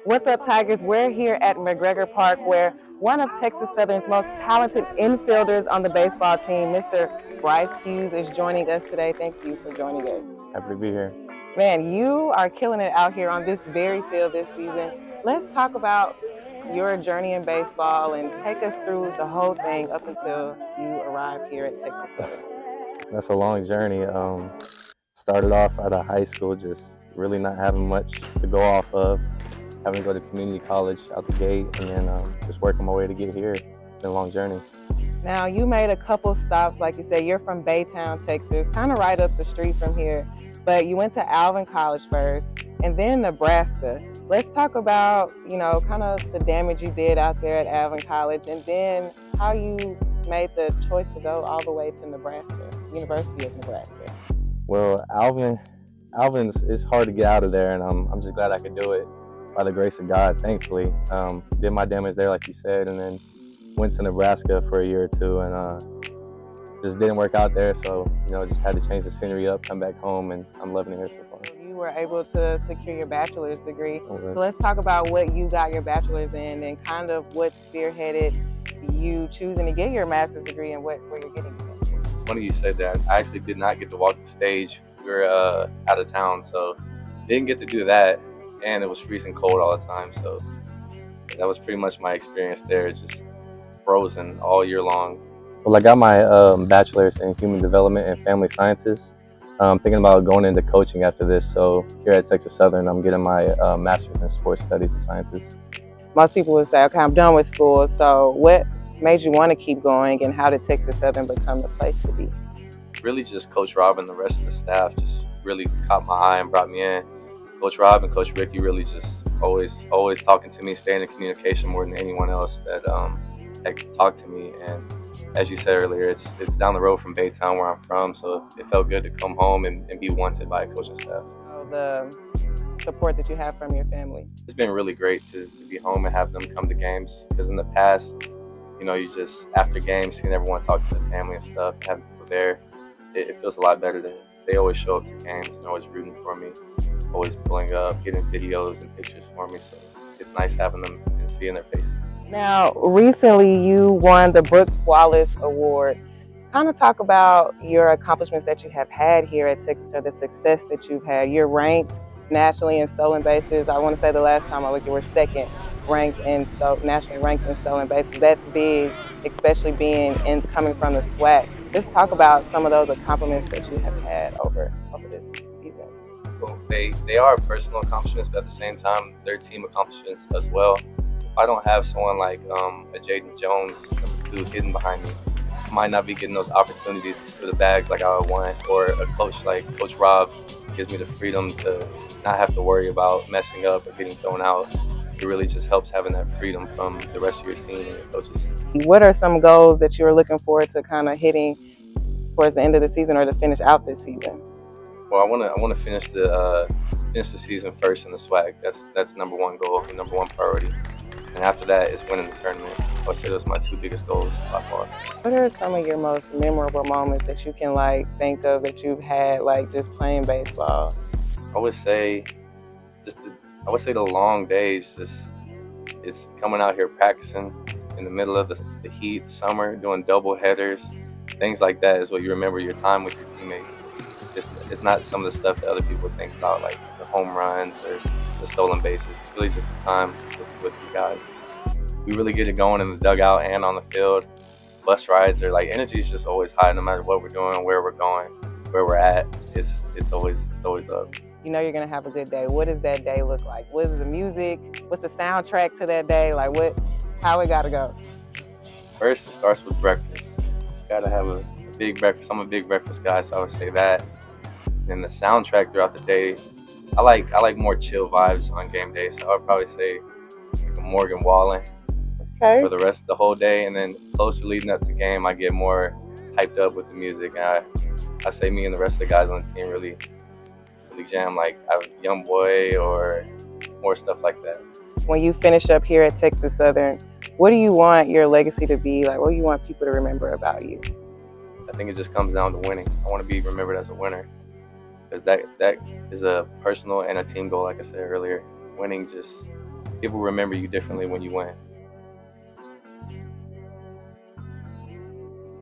What's up, Tigers? We're here at McGregor Park where one of Texas Southern's most talented infielders on the baseball team, Mr. Bryce Hughes, is joining us today. Thank you for joining us. Happy to be here. Man, you are killing it out here on this very field this season. Let's talk about your journey in baseball and take us through the whole thing up until you arrived here at Texas Southern. That's a long journey. Started off out of high school, just really not having much to go off of, having to go to community college out the gate, and then just working my way to get here. It's been a long journey. Now, you made a couple stops, like you said, you're from Baytown, Texas, kind of right up the street from here, but you went to Alvin College first, and then Nebraska. Let's talk about, kind of the damage you did out there at Alvin College, and then how you made the choice to go all the way to Nebraska, University of Nebraska. Well, Alvin's it's hard to get out of there, and I'm just glad I could do it by the grace of God, thankfully. Did my damage there, like you said, and then went to Nebraska for a year or two, and just didn't work out there. So, just had to change the scenery up, come back home, and I'm loving it here so far. You were able to secure your bachelor's degree. Okay. So let's talk about what you got your bachelor's in and kind of what spearheaded you choosing to get your master's degree and where you're getting it. Funny you said that. I actually did not get to walk the stage. We were out of town, so didn't get to do that, and it was freezing cold all the time. So that was pretty much my experience there, just frozen all year long. Well, I got my bachelor's in human development and family sciences. I'm thinking about going into coaching after this. So here at Texas Southern, I'm getting my master's in sports studies and sciences. Most people would say, okay, I'm done with school. So what made you want to keep going, and how did Texas Southern become the place to be? Really just Coach Rob and the rest of the staff just really caught my eye and brought me in. Coach Rob and Coach Ricky really just always talking to me, staying in communication more than anyone else that talked to me. And as you said earlier, it's down the road from Baytown where I'm from, so it felt good to come home and be wanted by a coaching staff. The support that you have from your family. It's been really great to be home and have them come to games, because in the past, you just, after games, seeing everyone talk to the family and stuff, having people there, it feels a lot better. They always show up to games and always rooting for me, always pulling up, getting videos and pictures for me, so it's nice having them and seeing their faces. Now, recently you won the Brooks Wallace Award. Kind of talk about your accomplishments that you have had here at Texas, or the success that you've had. You're ranked nationally in stolen bases. I want to say the last time I looked, you were second ranked in nationally ranked in stolen bases. That's big, especially coming from the SWAC. Just talk about some of those accomplishments that you have had over this season. Well, they are personal accomplishments, but at the same time, they're team accomplishments as well. If I don't have someone like a Jaden Jones, number 2, hidden behind me, I might not be getting those opportunities for the bags like I would want, or a coach like Coach Rob gives me the freedom to not have to worry about messing up or getting thrown out. It really just helps having that freedom from the rest of your team and your coaches. What are some goals that you're looking forward to kind of hitting towards the end of the season, or to finish out this season? Well, I want to finish the season first in the SWAC. That's number one goal and number one priority. And after that is winning the tournament. I would say those are my 2 biggest goals by far. What are some of your most memorable moments that you can think of that you've had just playing baseball? I would say the long days. It's coming out here practicing in the middle of the heat, the summer, doing double headers, things like that is what you remember your time with your teammates. It's not some of the stuff that other people think about, like the home runs or the stolen bases. It's really just the time with you guys. We really get it going in the dugout and on the field. Bus rides are energy is just always high, no matter what we're doing, where we're going, where we're at. It's always up. You're going to have a good day. What does that day look like? What is the music? What's the soundtrack to that day? How it got to go? First, it starts with breakfast. You got to have a big breakfast. I'm a big breakfast guy, so I would say that. And the soundtrack throughout the day, I like more chill vibes on game day, so I would probably say a Morgan Wallen for the rest of the whole day. And then closer leading up to game, I get more hyped up with the music. I say me and the rest of the guys on the team really jam, I have Young Boy or more stuff like that. When you finish up here at Texas Southern, what do you want your legacy to be? What do you want people to remember about you? I think it just comes down to winning. I want to be remembered as a winner, because that is a personal and a team goal. Like I said earlier, winning just people remember you differently when you win.